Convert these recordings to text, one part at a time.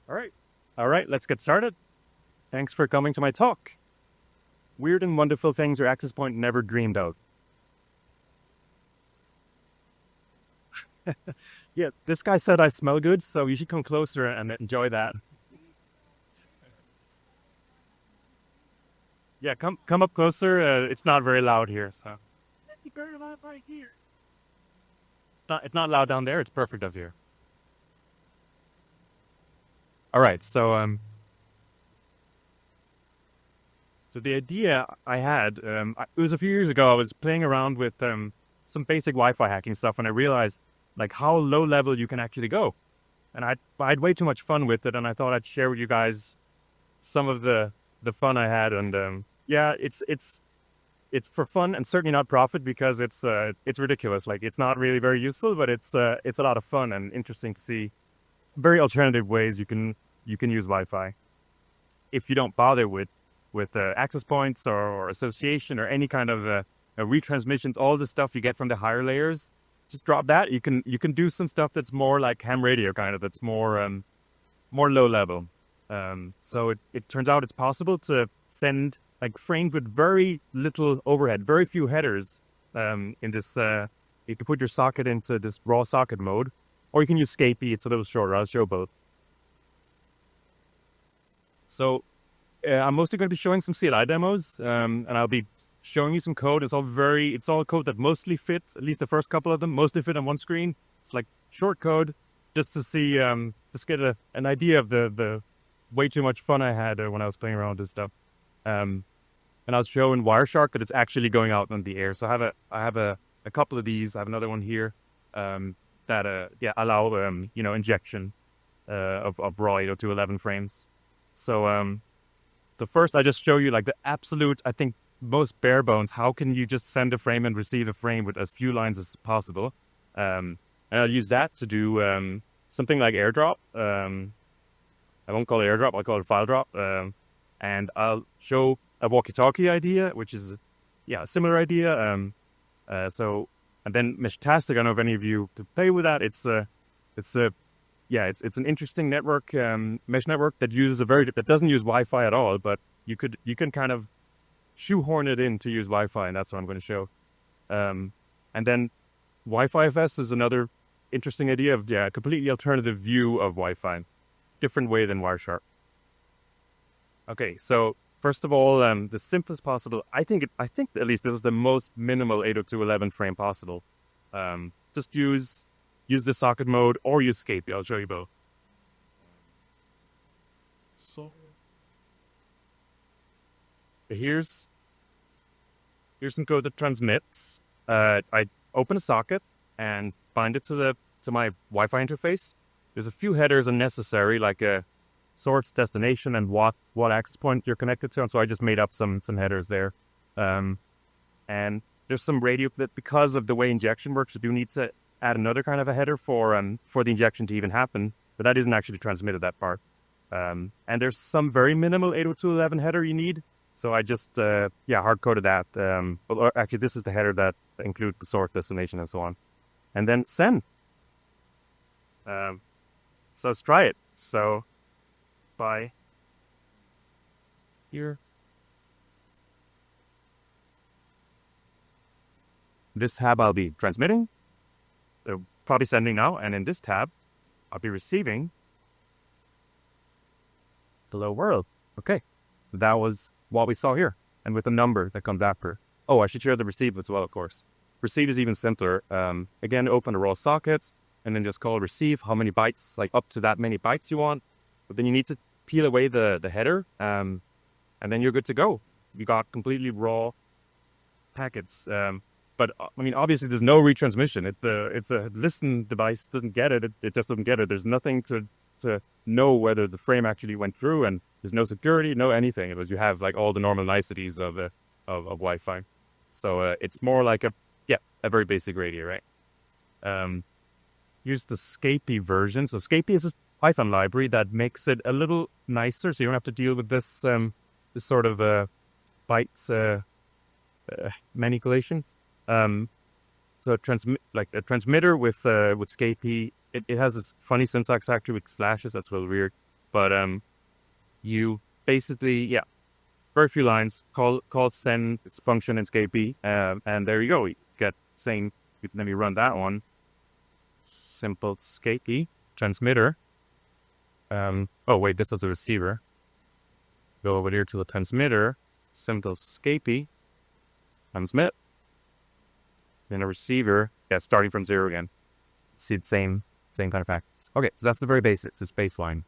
All right, let's get started. Thanks for coming to my talk. Weird and wonderful things your access point never dreamed of. Yeah, this guy said I smell good, so you should come closer and enjoy that. Yeah, come up closer. It's not very loud here, so. It's very loud right here. It's not loud down there. It's perfect up here. All right, so the idea I had, it was a few years ago. I was playing around with some basic Wi-Fi hacking stuff, and I realized like how low level you can actually go. And I had way too much fun with it, and I thought I'd share with you guys some of the fun I had. And yeah, it's for fun and certainly not profit because it's ridiculous. Like it's not really very useful, but it's a lot of fun and interesting to see very alternative ways you can use Wi-Fi if you don't bother with access points or association or any kind of retransmissions. All the stuff you get from the higher layers, just drop that. You can do some stuff that's more like ham radio kind of. That's more low level. So it turns out it's possible to send like frames with very little overhead, very few headers. In this, you can put your socket into this raw socket mode, or you can use Scapy. It's a little shorter. I'll show both. So I'm mostly going to be showing some CLI demos, and I'll be showing you some code. It's all code that mostly fits, at least the first couple of them, mostly fit on one screen. It's like short code, just to see, just get an idea of the way too much fun I had when I was playing around with this stuff. And I'll show in Wireshark that it's actually going out on the air. So I have a couple of these. I have another one here that allow injection of raw 802.11 frames. So the first I just show you like the absolute, I think, most bare bones. How can you just send a frame and receive a frame with as few lines as possible? And I'll use that to do something like airdrop. I won't call it airdrop. I'll call it file drop. And I'll show a walkie-talkie idea, which is a similar idea. And then Meshtastic. I don't know if any of you to play with that. It's an interesting network, mesh network that doesn't use Wi-Fi at all, but you can kind of shoehorn it in to use Wi-Fi, and that's what I'm going to show. And then WiFiFS is another interesting idea of a completely alternative view of Wi-Fi, different way than Wireshark. Okay, so first of all, the simplest possible. I think at least this is the most minimal 802.11 frame possible. Just use the socket mode or use Scapy. I'll show you both. So here's some code that transmits. I open a socket and bind it to my Wi-Fi interface. There's a few headers unnecessary, like a source, destination, and what access point you're connected to. And so I just made up some headers there. And there's some radio that, because of the way injection works, you do need to add another kind of a header for the injection to even happen, but that isn't actually transmitted, that part. And there's some very minimal 802.11 header you need, so I just hard-coded that. But actually, this is the header that includes the source, destination, and so on. And then send. So let's try it. So by here. This tab I'll be transmitting. Probably sending now, and in this tab, I'll be receiving. Hello world. Okay, that was what we saw here, and with a number that comes after. Oh, I should share the receive as well, of course. Receive is even simpler. Again, open a raw socket, and then just call receive. How many bytes, like up to that many bytes you want. But then you need to peel away the header, and then you're good to go. You got completely raw packets. But I mean, obviously, there's no retransmission. If the listen device doesn't get it, it just doesn't get it. There's nothing to know whether the frame actually went through, and there's no security, no anything. Because you have like all the normal niceties of Wi-Fi. So it's more like a very basic radio, right? Here's the Scapy version. So Scapy is a Python library that makes it a little nicer, so you don't have to deal with this sort of bytes manipulation. So a transmitter with Scapy, it has this funny syntax actually with slashes. That's really weird. but you basically, yeah, very few lines, call send its function in Scapy, and there you go. You get saying, let me run that one. Simple Scapy transmitter. Oh wait, this is the receiver. Go over here to the transmitter. Simple Scapy transmit. Then a receiver. Yeah, starting from 0 again. See the same kind of facts. Okay, so that's the very basics. It's baseline.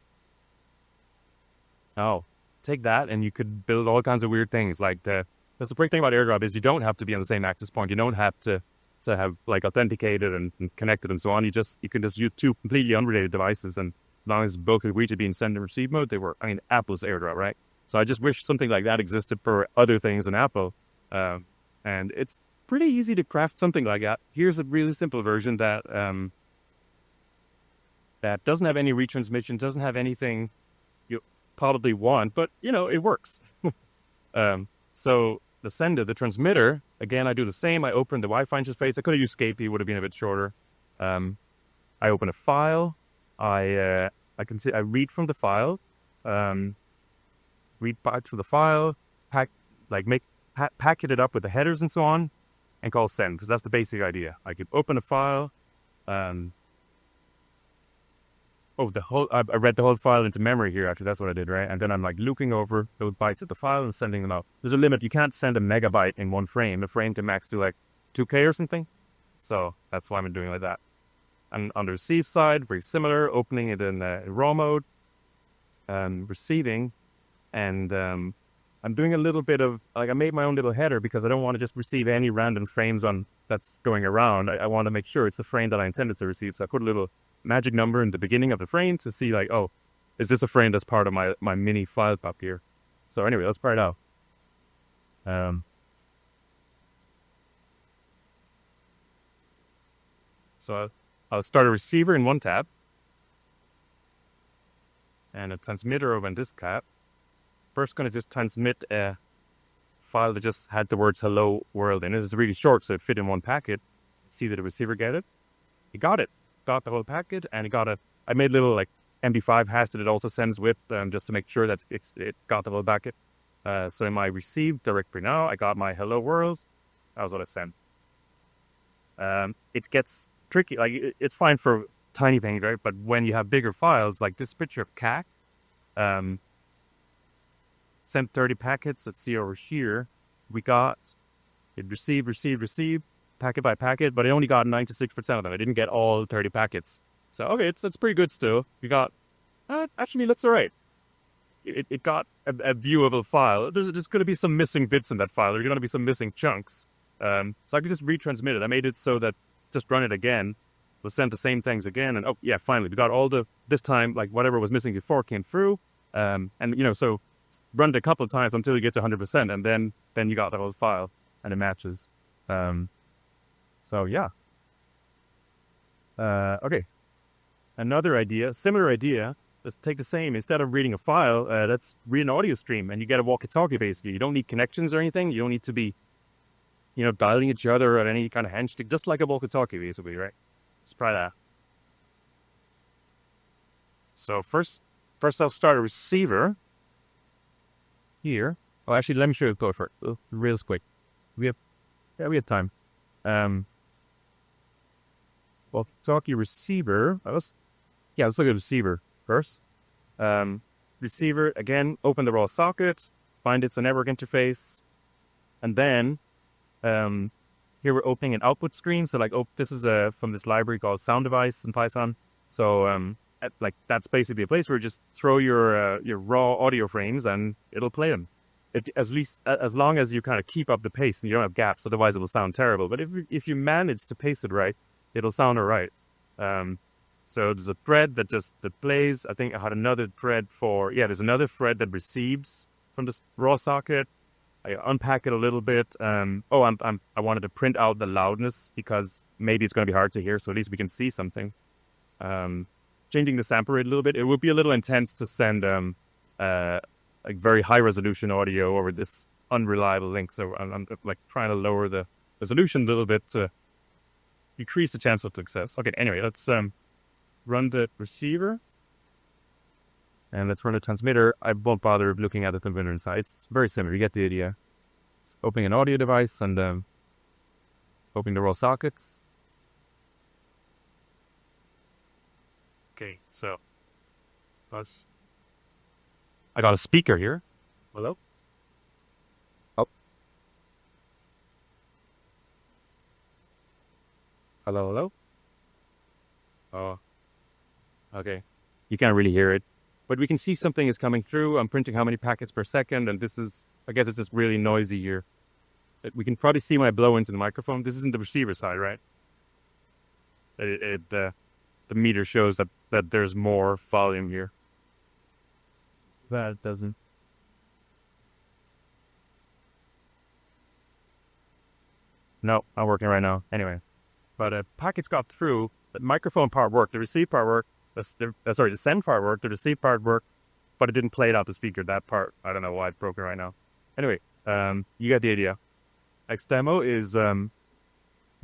Oh, take that and you could build all kinds of weird things. Like that's the great thing about AirDrop is you don't have to be on the same access point. You don't have to have like authenticated and connected and so on. You can just use two completely unrelated devices, and as long as both agree to be in send and receive mode, they work. I mean, Apple's AirDrop, right? So I just wish something like that existed for other things in Apple. And it's pretty easy to craft something like that. Here's a really simple version that that doesn't have any retransmission, doesn't have anything you probably want, but it works. So the sender, the transmitter, again, I do the same. I open the Wi-Fi interface. I could have used Scapy, would have been a bit shorter. I open a file. I read from the file. Read back to the file. Packet it up with the headers and so on, and call send, because that's the basic idea. I could open a file. I read the whole file into memory here, actually. That's what I did, right? And then I'm like looking over those bytes of the file and sending them out. There's a limit. You can't send a megabyte in one frame. A frame can max to like 2K or something. So that's why I'm doing it like that. And on the receive side, very similar, opening it in raw mode, receiving, and I'm doing a little bit of, like, I made my own little header because I don't want to just receive any random frames that's going around. I want to make sure it's the frame that I intended to receive. So I put a little magic number in the beginning of the frame to see, like, oh, is this a frame that's part of my mini file pop here? So anyway, let's try it out. So I'll start a receiver in one tab, and a transmitter over in this tab. First, going to just transmit a file that just had the words hello world in it. It's really short, so it fit in one packet. See that the receiver get it? He got it. Got the whole packet, and he got I made a little like MD5 hash that it also sends with, just to make sure that it got the whole packet. So in my received directory now, I got my hello world. That was what I sent. It gets tricky. Like it's fine for tiny things, right? But when you have bigger files, like this picture of cat, sent 30 packets. Let's see over here. We got it received, packet by packet, but I only got 96% of them. I didn't get all 30 packets. So, okay, it's pretty good still. We got, actually looks all right. It got a viewable file. There's going to be some missing bits in that file. There's going to be some missing chunks. So I could just retransmit it. I made it so that just run it again. We'll send the same things again. And, oh, yeah, finally, we got all this time, like whatever was missing before came through. And, so run it a couple of times until you get to 100%, and then you got the whole file, and it matches. So yeah. Okay. Another idea, similar idea. Let's take the same. Instead of reading a file, let's read an audio stream, and you get a walkie-talkie basically. You don't need connections or anything. You don't need to be, dialing each other at any kind of handshake, just like a walkie-talkie basically, right? Let's try that. So first I'll start a receiver. Here. Oh, actually, let me show you the code first, real quick. We have time. Walkie-talkie receiver. Let's look at the receiver first. Receiver, again, open the raw socket, find it's a network interface, and then here we're opening an output screen. So like, this is from this library called sound device in Python. So that's basically a place where you just throw your raw audio frames and it'll play them. As long as you kind of keep up the pace and you don't have gaps, otherwise it will sound terrible. But if you manage to pace it right, it'll sound all right. So there's a thread that plays. I think I had another thread there's another thread that receives from this raw socket. I unpack it a little bit. I wanted to print out the loudness because maybe it's going to be hard to hear, so at least we can see something. Changing the sample rate a little bit. It would be a little intense to send like very high resolution audio over this unreliable link. So I'm like trying to lower the resolution a little bit to decrease the chance of success. Okay, anyway, let's run the receiver. And let's run a transmitter. I won't bother looking at the transmitter inside. It's very similar. You get the idea. It's opening an audio device and opening the raw sockets. Okay, so I got a speaker here. Hello? Oh. Hello? Oh. Okay. You can't really hear it. But we can see something is coming through. I'm printing how many packets per second, and this is, I guess it's just really noisy here. We can probably see when I blow into the microphone. This isn't the receiver side, right? The meter shows that there's more volume here. That doesn't. No, not working right now. Anyway, but packets got through. The microphone part worked. The receive part worked. The send part worked. The receive part worked, but it didn't play it out the speaker. That part, I don't know why it's broken right now. Anyway, you get the idea. Next demo is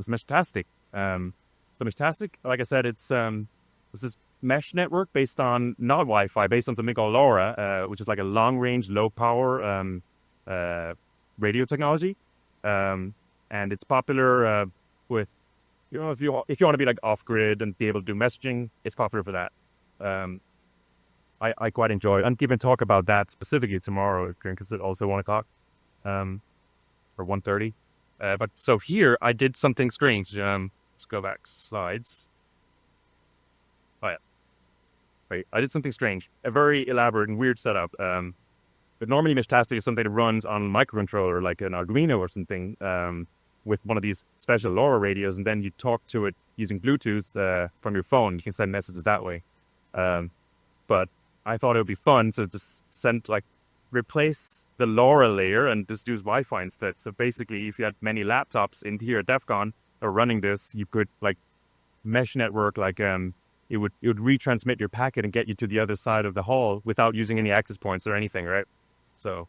Meshtastic. The Meshtastic, like I said, it's this mesh network based on not Wi-Fi, based on something called LoRa, which is like a long-range, low-power radio technology, and it's popular with, you know, if you want to be like off-grid and be able to do messaging, it's popular for that. I quite enjoy it. I'm giving a talk about that specifically tomorrow, because it's also 1 o'clock, or 1:30. But so here I did something strange. Let's go back slides. Oh yeah. Wait, I did something strange. A very elaborate and weird setup. But normally Meshtastic is something that runs on a microcontroller, like an Arduino or something, with one of these special LoRa radios, and then you talk to it using Bluetooth from your phone. You can send messages that way. But I thought it would be fun to just replace the LoRa layer and just use Wi-Fi instead. So basically, if you had many laptops in here at DEF CON or running this, you could like mesh network, like it would retransmit your packet and get you to the other side of the hall without using any access points or anything, right? So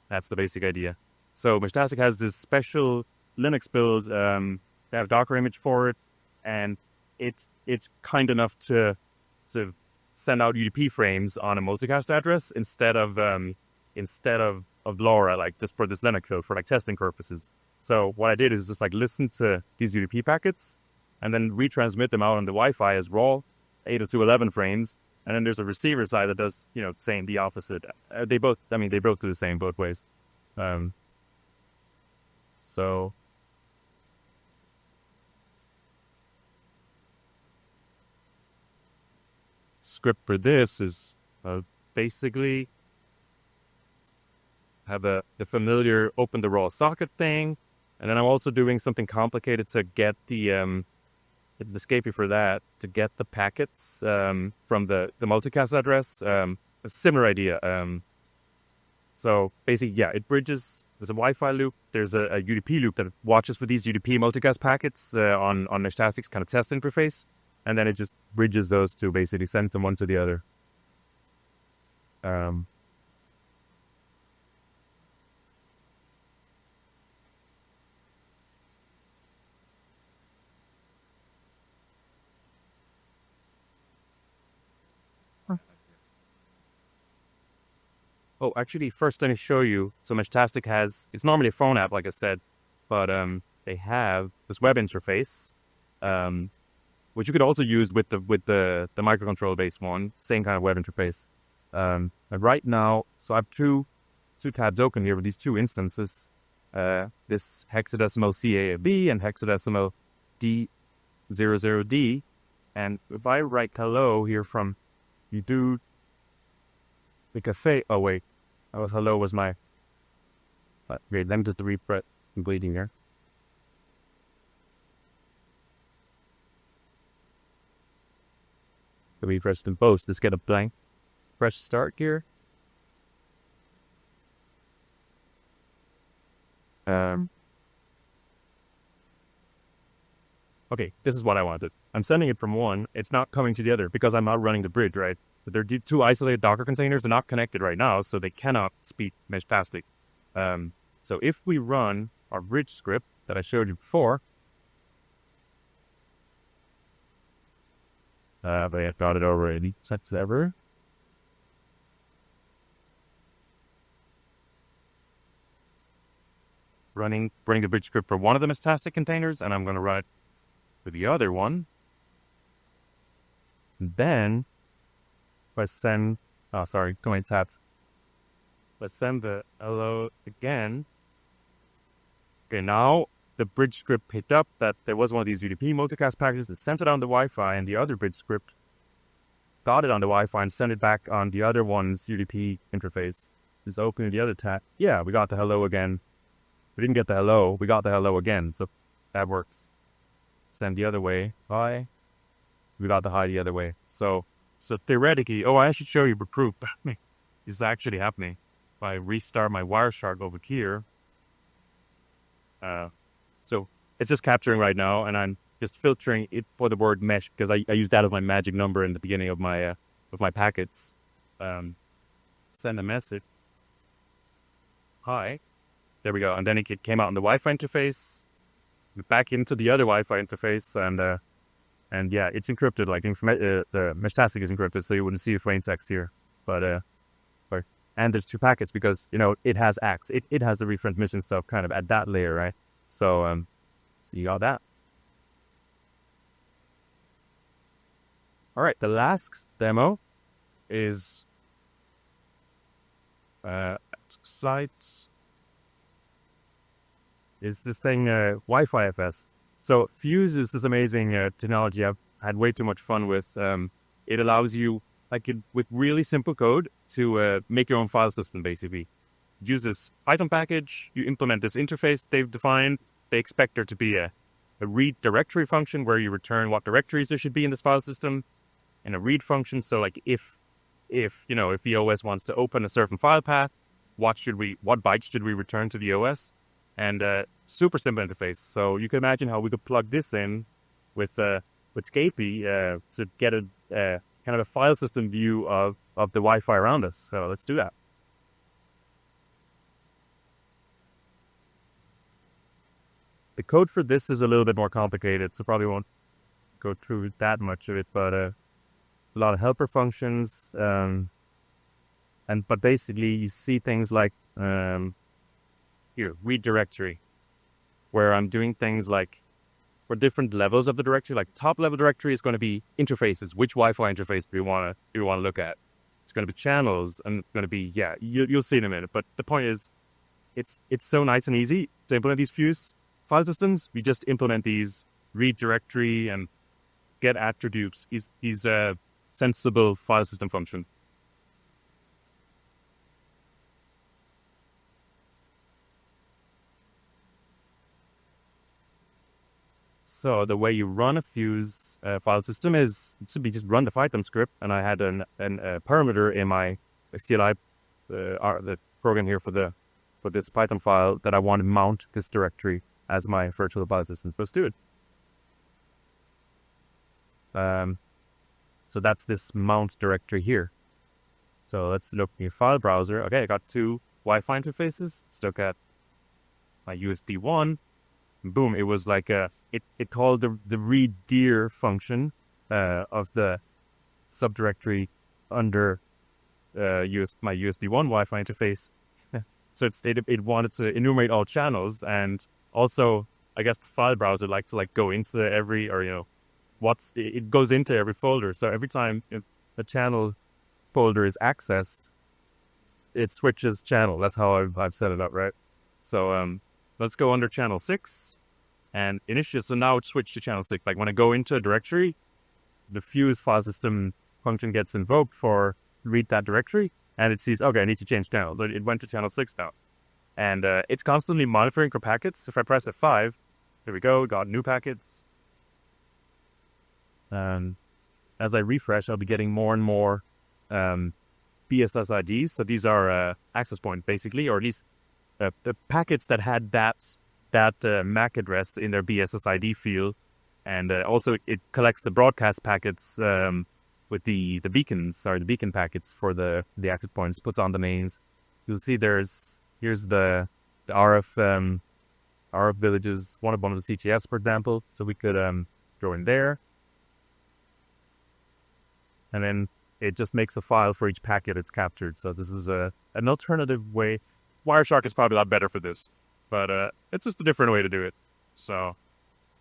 that's the basic idea. So Meshtastic has this special Linux build. They have a Docker image for it, and it's kind enough to send out UDP frames on a multicast address instead of LoRa, like just for this Linux code for like testing purposes. So what I did is just like listen to these UDP packets and then retransmit them out on the Wi-Fi as raw 802.11 frames. And then there's a receiver side that does, you know, saying the opposite. They both do the same both ways. So script for this is basically have the familiar open the raw socket thing, and then I'm also doing something complicated to get the Scapy for that, to get the packets from the multicast address. A similar idea. So basically, yeah, it bridges. There's a Wi-Fi loop. There's a UDP loop that watches for these UDP multicast packets on Meshtastic's kind of test interface, and then it just bridges those two, basically sends them one to the other. Oh, actually, first let me show you. So Meshtastic it's normally a phone app, like I said, but they have this web interface, which you could also use with the microcontroller-based one, same kind of web interface. And right now, so I have two tabs open here with these two instances, this hexadecimal CAB and hexadecimal D00D. And if I write hello here from the cafe, oh wait, hello was my, wait, let me just repress completing here. So we press them both, let's get a blank. Press start here. Okay, this is what I wanted. I'm sending it from one, it's not coming to the other because I'm not running the bridge, right? But they're two isolated Docker containers. They're not connected right now, so they cannot speak Meshtastic. So if we run our bridge script that I showed you before, but I got it already. Set server. running the bridge script for one of the Meshtastic containers, and I'm going to run it for the other one. And then if I send, oh sorry, too many tabs. Let's send the hello again. Okay, now the bridge script picked up that there was one of these UDP multicast packages that sent it on the Wi-Fi, and the other bridge script got it on the Wi-Fi and sent it back on the other one's UDP interface. Just open the other tab. Yeah, we got the hello again. We didn't get the hello, we got the hello again, so that works. Send the other way, hi. We got the hi the other way. So theoretically, I should show you the proof. It's actually happening. If I restart my Wireshark over here, so it's just capturing right now, and I'm just filtering it for the word mesh because I used that as my magic number in the beginning of my packets. Send a message. Hi. There we go. And then it came out on the Wi-Fi interface, back into the other Wi-Fi interface, and yeah, it's encrypted. Like the Meshtastic is encrypted, so you wouldn't see a plain text here. And there's two packets because it has ACKs. It has the retransmission stuff kind of at that layer, right? So you got that. All right, the last demo is sites. Is this thing WiFiFS? So Fuse is this amazing technology I've had way too much fun with. It allows you, with really simple code, to make your own file system, basically. Use this Python package, you implement this interface they've defined. They expect there to be a read directory function where you return what directories there should be in this file system, and a read function. So if the OS wants to open a certain file path, what bytes should we return to the OS? And super simple interface. So you can imagine how we could plug this in with Scapy to get a kind of a file system view of the Wi-Fi around us. So let's do that. The code for this is a little bit more complicated, so probably won't go through that much of it, but a lot of helper functions. But basically you see things like here, read directory, where I'm doing things like for different levels of the directory. Like top level directory is going to be interfaces. Which Wi-Fi interface do you want to look at? It's going to be channels, and it's going to be you'll see in a minute. But the point is, it's so nice and easy to implement these Fuse file systems. We just implement these read directory and get attributes. Is a sensible file system function. So the way you run a Fuse file system is to be just run the Python script, and I had a parameter in my CLI the program here for this Python file that I want to mount this directory as my virtual file system. Let's do it. So that's this mount directory here. So let's look in your file browser. Okay, I got two Wi-Fi interfaces. Let's look at my USD one. Boom! It was like it called the read dir function of the subdirectory under my USD one Wi-Fi interface. So it wanted to enumerate all channels, and also I guess the file browser likes to go into every, or it goes into every folder. So every time a channel folder is accessed, it switches channel. That's how I've set it up, right? So let's go under channel 6, and initially, so now it's switched to channel 6. Like when I go into a directory, the Fuse file system function gets invoked for read that directory, and it sees, okay, I need to change channel. So it went to channel 6 now. And it's constantly monitoring for packets. If I press F5, there we go, got new packets. As I refresh, I'll be getting more and more SSIDs. So these are access point, basically, or at least the packets that had that MAC address in their BSSID field, and also it collects the broadcast packets with the beacon packets for the access points, puts on the mains. You'll see here's the RF villages, one of the CTFs, for example. So we could throw in there, and then it just makes a file for each packet it's captured. So this is an alternative way. Wireshark is probably a lot better for this. but it's just a different way to do it. So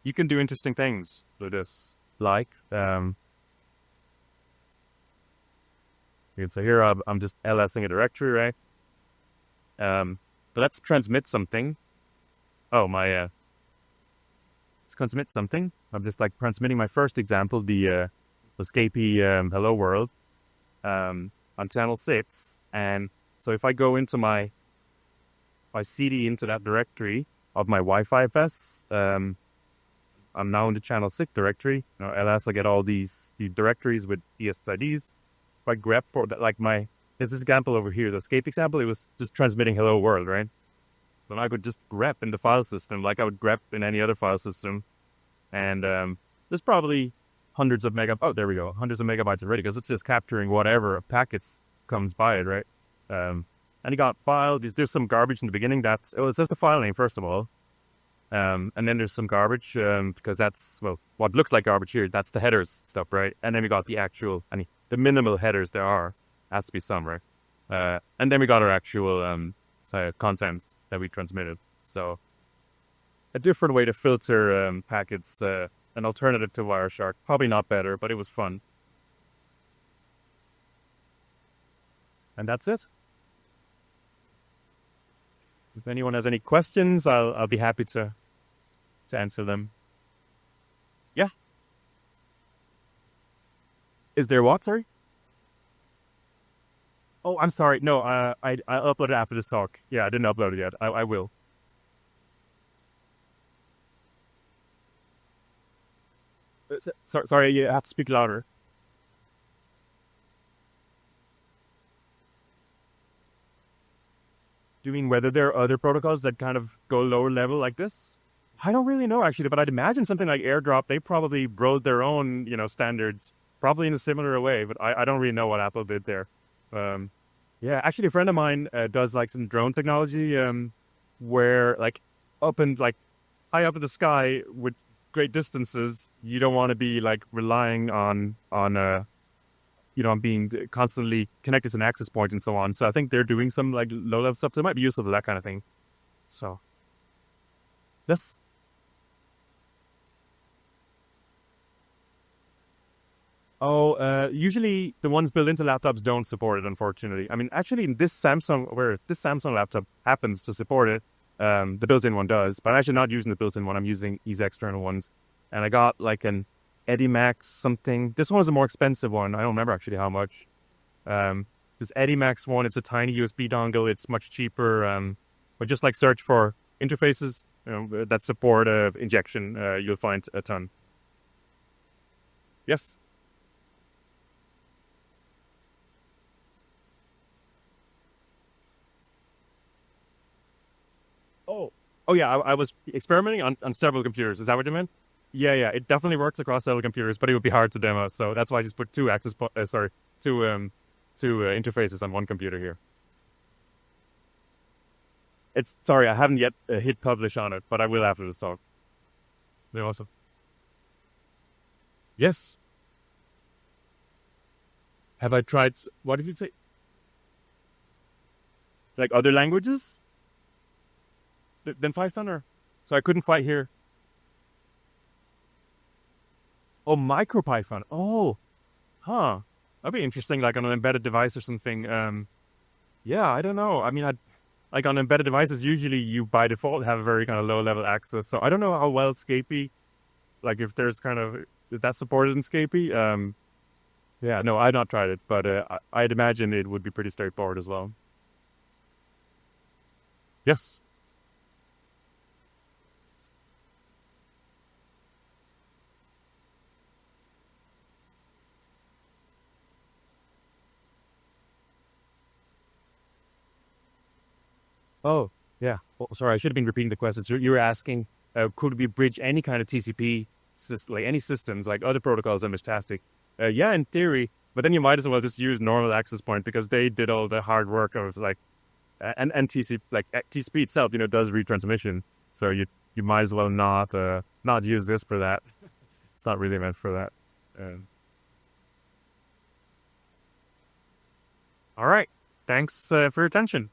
you can do interesting things with this. Like, you can say here I'm just LSing a directory, right? But let's transmit something. Oh, let's transmit something. I'm just like transmitting my first example, the Scapy hello world on channel 6. And so if I go into if I CD into that directory of my WiFiFS, I'm now in the channel 6 directory. LS, I get all the directories with SSIDs. If I grep for like this example over here, the Scapy example, it was just transmitting hello world, right? Then I could just grep in the file system like I would grep in any other file system. And there's probably hundreds of megabytes already, because it's just capturing whatever packets comes by it, right? And you got file. There's some garbage in the beginning. It's just the file name, first of all. And then there's some garbage, because that's, well, what looks like garbage here, that's the headers stuff, right? And then we got the actual, the minimal headers there are, has to be some, right? And then we got our actual contents that we transmitted. So a different way to filter packets, an alternative to Wireshark. Probably not better, but it was fun. And that's it. If anyone has any questions, I'll be happy to answer them. Yeah. Is there what? Sorry? Oh, I'm sorry. No, I uploaded it after this talk. Yeah, I didn't upload it yet. I will. Sorry, you have to speak louder. Do you mean whether there are other protocols that kind of go lower level like this? I don't really know, actually, but I'd imagine something like AirDrop, they probably wrote their own, standards, probably in a similar way, but I don't really know what Apple did there. Yeah, actually, a friend of mine does like some drone technology, where like up and like high up in the sky with great distances, you don't want to be like relying on being constantly connected to an access point and so on. So I think they're doing some like low-level stuff. So it might be useful for that kind of thing. So, yes. Oh, usually the ones built into laptops don't support it, unfortunately. I mean, actually, this Samsung laptop happens to support it, the built-in one does, but I'm actually not using the built-in one. I'm using these external ones. And I got like an Edimax something. This one is a more expensive one. I don't remember actually how much. This Edimax one, it's a tiny USB dongle. It's much cheaper. But just like search for interfaces that support injection, you'll find a ton. Yes. Oh yeah, I was experimenting on several computers. Is that what you meant? Yeah, it definitely works across several computers, but it would be hard to demo. So that's why I just put two interfaces on one computer here. Sorry, I haven't yet hit publish on it, but I will after this talk. They're awesome. Yes. Have I tried? What did you say? Like other languages? Then Python, or so I couldn't fight here. Oh, MicroPython. Oh, huh. That'd be interesting, like on an embedded device or something. Yeah, I don't know. I mean, like on embedded devices, usually you by default have a very kind of low level access. So I don't know how well Scapy, like if that's supported in Scapy. Yeah, no, I've not tried it, but I'd imagine it would be pretty straightforward as well. Yes. Oh, yeah. Oh, sorry, I should have been repeating the question. So you were asking, could we bridge any kind of TCP, like any systems, like other protocols than Meshtastic? Yeah, in theory, but then you might as well just use normal access point, because they did all the hard work of like, and TCP, like TCP itself, does retransmission. So you might as well not use this for that. It's not really meant for that. All right. Thanks for your attention.